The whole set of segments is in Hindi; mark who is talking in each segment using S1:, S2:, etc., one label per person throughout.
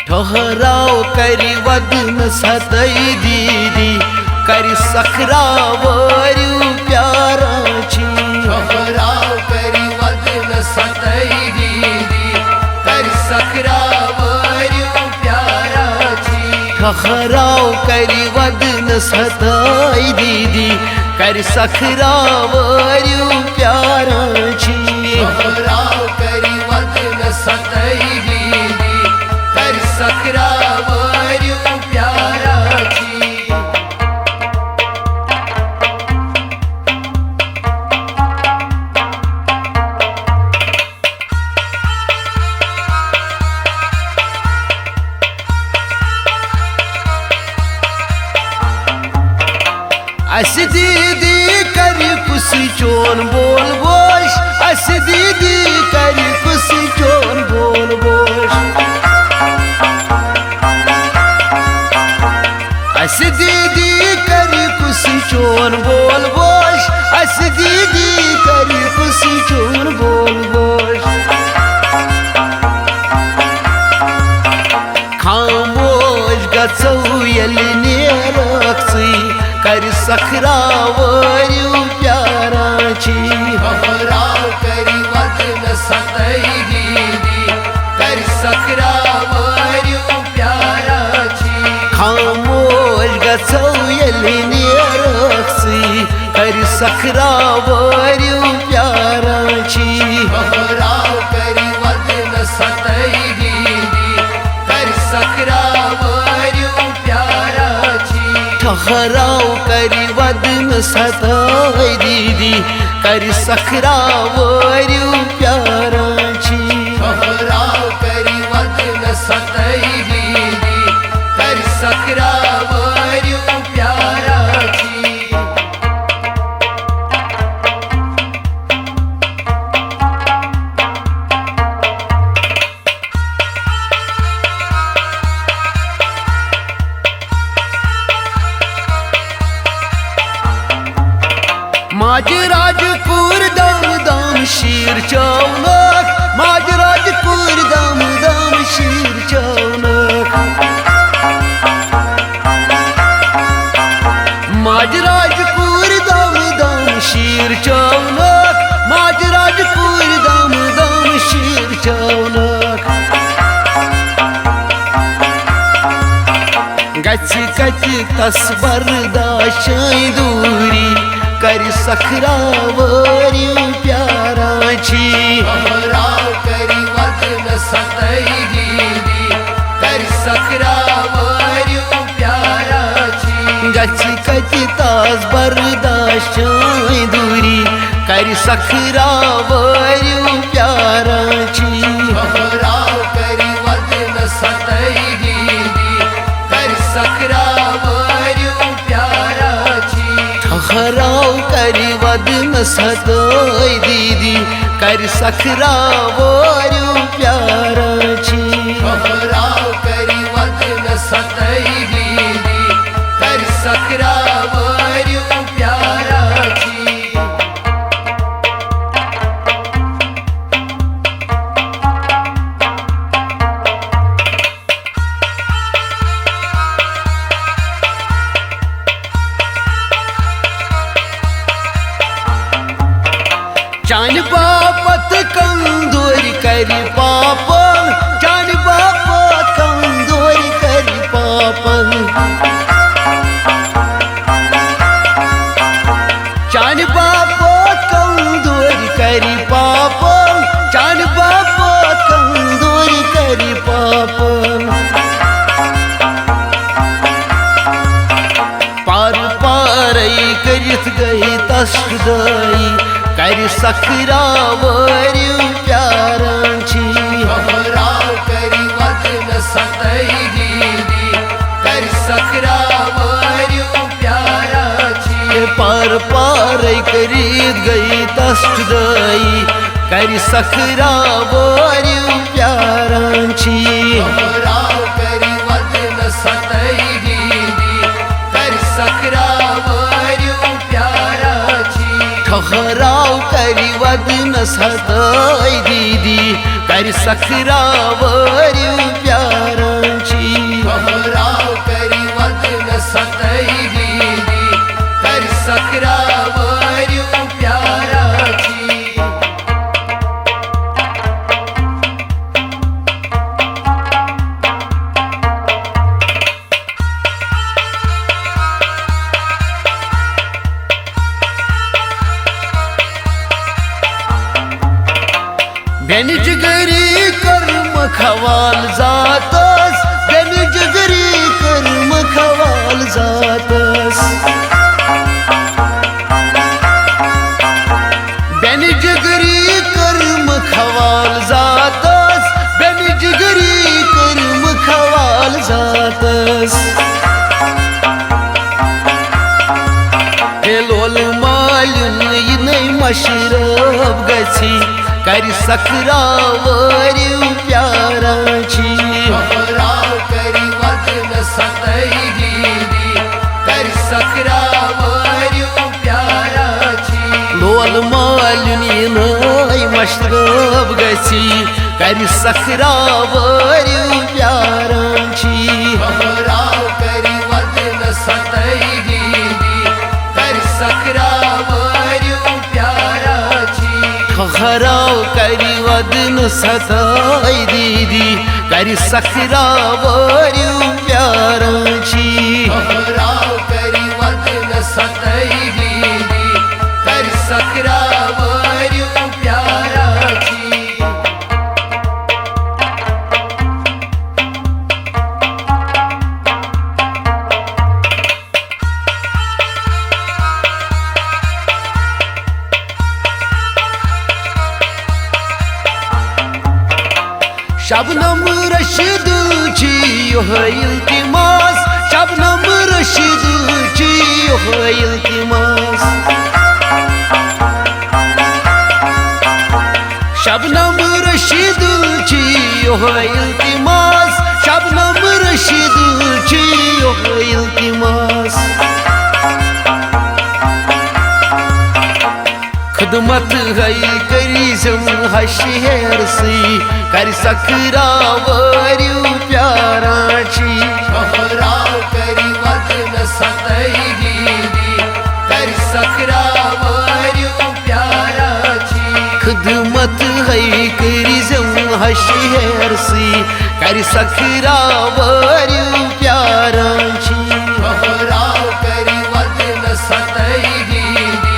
S1: ठहराव करी वदन सतई दीदी करी सखरावरु प्याराची
S2: ठहराव करी वदन सतई दीदी करी सखरावरु प्याराची
S1: ठहराव करी वदन सतई दीदी करी सखरावरु प्याराची
S2: ठहराव करी वदन सतई दीदी करी सखरावरु प्याराची
S1: अस दीदी करी कुसी चोन बोल बोश अस दीदी करी कुसी चोन बोल बोश अस दीदी करी कुसी चोन बोल बोश अस दीदी करी कुसी चोन बोल बोश खामोश गचौ यलि नेरक्सी करी सखरावरु प्याराची
S2: ठहराव करी वदन सतई दीदी करी सखरावरु प्याराची
S1: खामोश गचौ यलि नेरक्सी करी सखरावरु प्याराची
S2: ठहराव करी वदन सतई दीदी करी सखरावरु प्याराची
S1: ठहराव करी वदन सतई दीदी करी सखरावरु प्याराची
S2: ठहराव करी वदन सतई दीदी करी सखरावरु प्याराची
S1: माजराजपुर दाम दाम शीर चौनक माजराजपुर दाम दाम शीर चौनक माजराजपुर दाम दाम शीर चौनक माजराजपुर दाम दाम शीर चौनक गच गच तस बर्दाश्त दूरी करी सखरावरु प्याराची
S2: ठहराव करी वदन सतई दीदी करी सखरावरु प्याराची
S1: गच गच तास बर्दाश्त दूरी करी सखरावरु प्याराची
S2: ठहराव करी वदन सतई दीदी करी सखरावरु प्याराची
S1: ठहराव करी वदन सतई दीदी करी सखरावरु प्याराची
S2: ठहराव करी वदन सतई दीदी करी सखरावरु प्याराची
S1: चान बापत कंदोरी करी पापन चान बापत कंदोरी करी पापन चान बापत कंदोरी करी पापन चान बापत कंदोरी करी पापन पार पारई करित गई तस्दई करी सखरावरु प्याराची
S2: ठहराव करी वदन सतई दीदी करी सखरावरु प्याराची
S1: पार पार करीत गई तस्दई करी सखरावरु प्याराची
S2: ठहराव करी वदन सतई दीदी करी सखरावरु प्याराची
S1: ठहराव करी वदन सतई दीदी करी सखरावरु प्याराची खवाल जातस बेनि जिगरी कर्म खवाल जातस बेनि जिगरी कर्म खवाल जातस बेनि जिगरी कर्म खवाल जातस लोल मालिन यिनै मशरफ गछि कर सकरावरिव प्यारा छी
S2: राव करी वदन सतई दीदी कर सकरावरिव प्यारा छी
S1: लोल मालिन यिनै मशरफ गछि कर सकरावरिव प्यारा छी
S2: राव करी वदन सतई दीदी कर सकरावरिव प्यारा छी
S1: खराव करी वदन सताई दीदी कर सकरावरिव प्यारा छी
S2: राव करी वदन सतई दीदी कर सकरावरिव प्यारा छी
S1: शबनम रशीदुल छी योह इल्तिमास शबनम रशीदुल छी योह इल्तिमास शबनम रशीदुल छी योह इल्तिमास शबनम रशीदुल छी योह इल्तिमास खिदमत है करी जम हशेर सी कर सकरावरिव प्यारा छी
S2: राव करी वदन सतई दीदी कर सकरावरिव प्यारा छी
S1: खिदमत है करी जम हशेर सी कर सकरावरिव प्यारा छी
S2: राव करी वदन सतई दीदी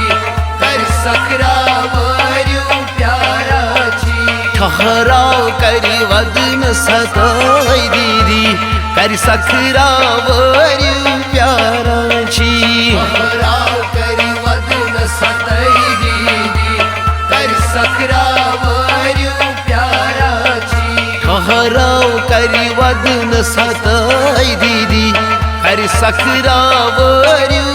S2: कर सकरावरिव प्यारा छी
S1: ठहराव करी वदन सताई दीदी कर सकरावरिव प्यारा छी
S2: राव करी वदन सतई दीदी कर सकरावरिव प्यारा छी
S1: ठहराव करी वदन सताई दीदी कर सकरावरिव